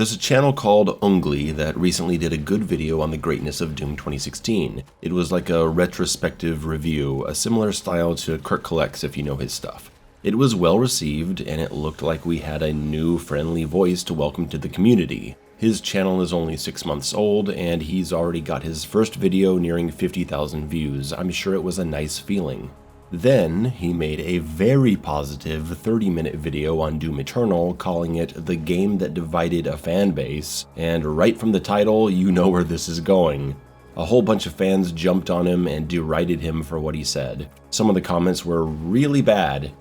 There's a channel called Ungly that recently did a good video on the greatness of Doom 2016. It was like a retrospective review, a similar style to Kirk Collects if you know his stuff. It was well received, and it looked like we had a new friendly voice to welcome to the community. His channel is only 6 months old, and he's already got his first video nearing 50,000 views. I'm sure it was a nice feeling. Then, he made a very positive 30-minute video on Doom Eternal, calling it the game that divided a fanbase, and right from the title, you know where this is going. A whole bunch of fans jumped on him and derided him for what he said. Some of the comments were really bad.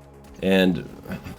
And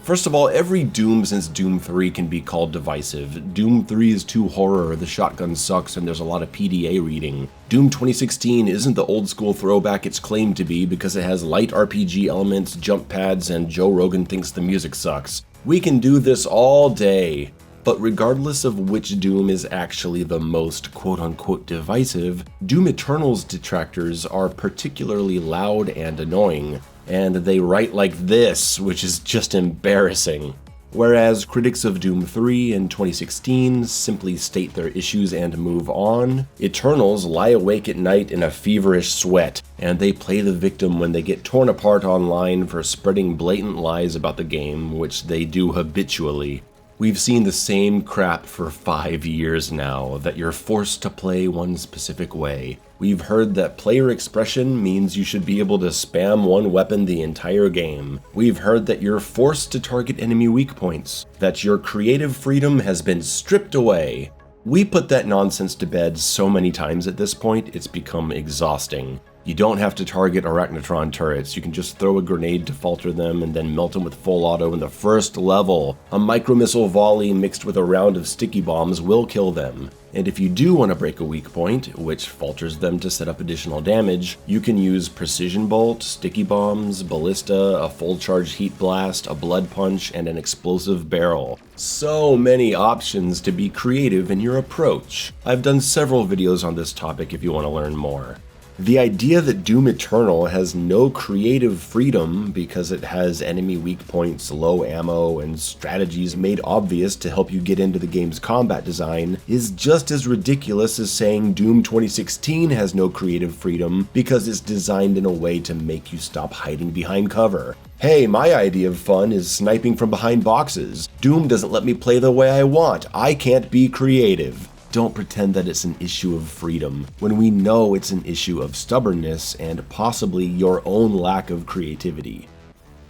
first of all, every Doom since Doom 3 can be called divisive. Doom 3 is too horror, the shotgun sucks, and there's a lot of PDA reading. Doom 2016 isn't the old school throwback it's claimed to be because it has light RPG elements, jump pads, and Joe Rogan thinks the music sucks. We can do this all day. But regardless of which Doom is actually the most quote-unquote divisive, Doom Eternal's detractors are particularly loud and annoying. And they write like this, which is just embarrassing. Whereas critics of Doom 3 in 2016 simply state their issues and move on, Eternals lie awake at night in a feverish sweat, and they play the victim when they get torn apart online for spreading blatant lies about the game, which they do habitually. We've seen the same crap for 5 years now, that you're forced to play one specific way. We've heard that player expression means you should be able to spam one weapon the entire game. We've heard that you're forced to target enemy weak points, that your creative freedom has been stripped away. We put that nonsense to bed so many times at this point, it's become exhausting. You don't have to target Arachnotron turrets, you can just throw a grenade to falter them and then melt them with full auto in the first level. A micro-missile volley mixed with a round of sticky bombs will kill them. And if you do want to break a weak point, which falters them to set up additional damage, you can use Precision Bolt, sticky bombs, ballista, a full charge heat blast, a blood punch, and an explosive barrel. So many options to be creative in your approach. I've done several videos on this topic if you want to learn more. The idea that Doom Eternal has no creative freedom because it has enemy weak points, low ammo, and strategies made obvious to help you get into the game's combat design is just as ridiculous as saying Doom 2016 has no creative freedom because it's designed in a way to make you stop hiding behind cover. Hey, my idea of fun is sniping from behind boxes. Doom doesn't let me play the way I want. I can't be creative. Don't pretend that it's an issue of freedom, when we know it's an issue of stubbornness and possibly your own lack of creativity.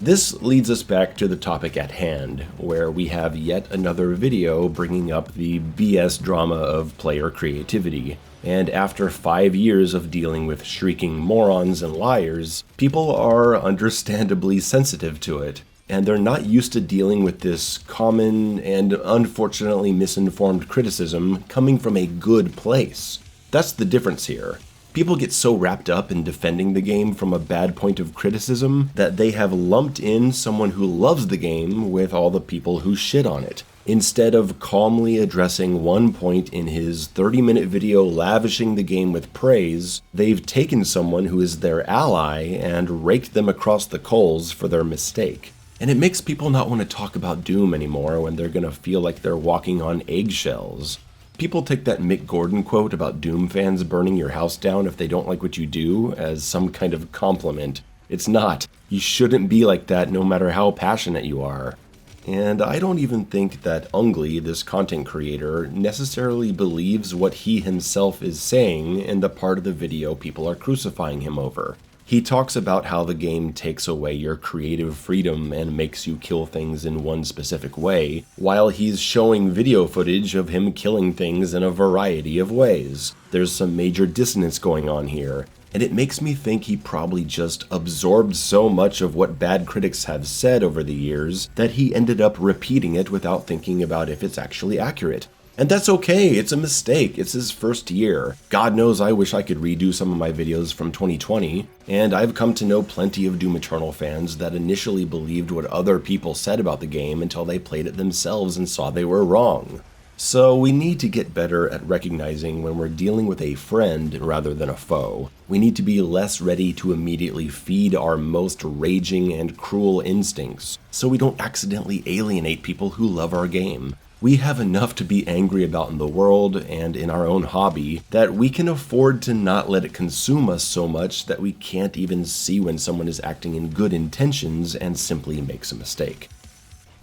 This leads us back to the topic at hand, where we have yet another video bringing up the BS drama of player creativity. And after 5 years of dealing with shrieking morons and liars, people are understandably sensitive to it. And they're not used to dealing with this common and unfortunately misinformed criticism coming from a good place. That's the difference here. People get so wrapped up in defending the game from a bad point of criticism that they have lumped in someone who loves the game with all the people who shit on it. Instead of calmly addressing one point in his 30-minute video lavishing the game with praise, they've taken someone who is their ally and raked them across the coals for their mistake. And it makes people not want to talk about Doom anymore when they're gonna feel like they're walking on eggshells. People take that Mick Gordon quote about Doom fans burning your house down if they don't like what you do as some kind of compliment. It's not. You shouldn't be like that no matter how passionate you are. And I don't even think that Ungly, this content creator, necessarily believes what he himself is saying in the part of the video people are crucifying him over. He talks about how the game takes away your creative freedom and makes you kill things in one specific way, while he's showing video footage of him killing things in a variety of ways. There's some major dissonance going on here, and it makes me think he probably just absorbed so much of what bad critics have said over the years that he ended up repeating it without thinking about if it's actually accurate. And that's okay, it's a mistake, it's his first year. God knows I wish I could redo some of my videos from 2020, and I've come to know plenty of Doom Eternal fans that initially believed what other people said about the game until they played it themselves and saw they were wrong. So we need to get better at recognizing when we're dealing with a friend rather than a foe. We need to be less ready to immediately feed our most raging and cruel instincts, so we don't accidentally alienate people who love our game. We have enough to be angry about in the world and in our own hobby that we can afford to not let it consume us so much that we can't even see when someone is acting in good intentions and simply makes a mistake.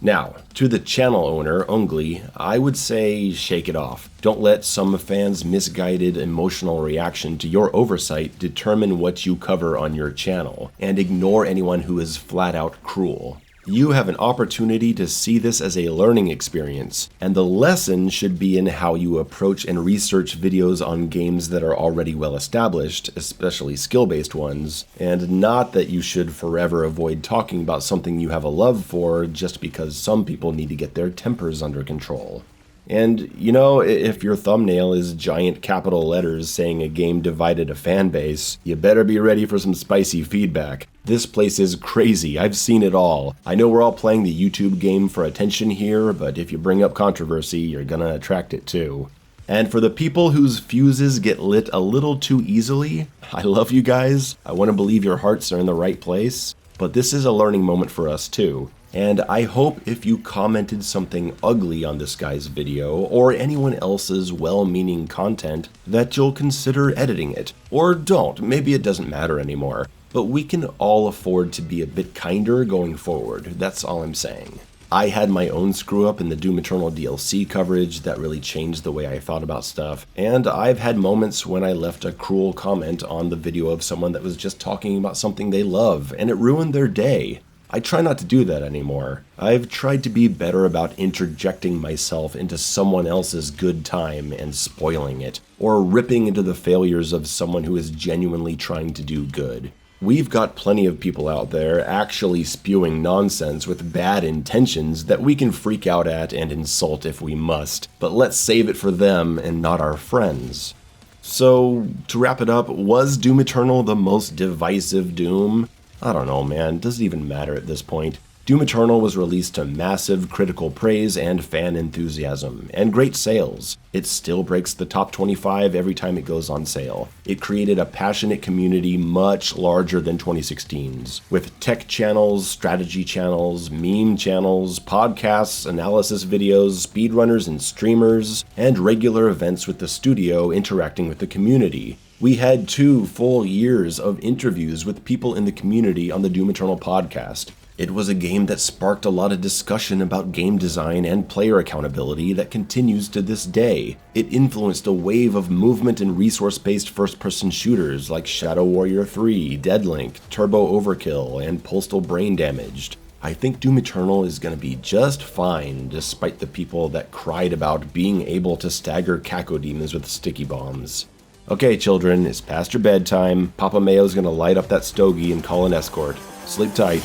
Now, to the channel owner, Ungly, I would say shake it off. Don't let some fans' misguided emotional reaction to your oversight determine what you cover on your channel, and ignore anyone who is flat out cruel. You have an opportunity to see this as a learning experience, and the lesson should be in how you approach and research videos on games that are already well established, especially skill-based ones, and not that you should forever avoid talking about something you have a love for just because some people need to get their tempers under control. And, you know, if your thumbnail is giant capital letters saying a game divided a fan base, you better be ready for some spicy feedback. This place is crazy. I've seen it all. I know we're all playing the YouTube game for attention here, but if you bring up controversy, you're gonna attract it too. And for the people whose fuses get lit a little too easily, I love you guys. I want to believe your hearts are in the right place, but this is a learning moment for us too. And I hope if you commented something ugly on this guy's video, or anyone else's well-meaning content, that you'll consider editing it. Or don't, maybe it doesn't matter anymore. But we can all afford to be a bit kinder going forward, that's all I'm saying. I had my own screw-up in the Doom Eternal DLC coverage that really changed the way I thought about stuff, and I've had moments when I left a cruel comment on the video of someone that was just talking about something they love, and it ruined their day. I try not to do that anymore. I've tried to be better about interjecting myself into someone else's good time and spoiling it, or ripping into the failures of someone who is genuinely trying to do good. We've got plenty of people out there actually spewing nonsense with bad intentions that we can freak out at and insult if we must, but let's save it for them and not our friends. So, to wrap it up, was Doom Eternal the most divisive Doom? I don't know, man. Does it even matter at this point? Doom Eternal was released to massive critical praise and fan enthusiasm, and great sales. It still breaks the top 25 every time it goes on sale. It created a passionate community much larger than 2016's, with tech channels, strategy channels, meme channels, podcasts, analysis videos, speedrunners and streamers, and regular events with the studio interacting with the community. We had 2 full years of interviews with people in the community on the Doom Eternal podcast. It was a game that sparked a lot of discussion about game design and player accountability that continues to this day. It influenced a wave of movement and resource-based first-person shooters like Shadow Warrior 3, Deadlink, Turbo Overkill, and Postal Brain Damaged. I think Doom Eternal is going to be just fine, despite the people that cried about being able to stagger cacodemons with sticky bombs. Okay, children, it's past your bedtime. Papa Mayo's gonna light up that stogie and call an escort. Sleep tight.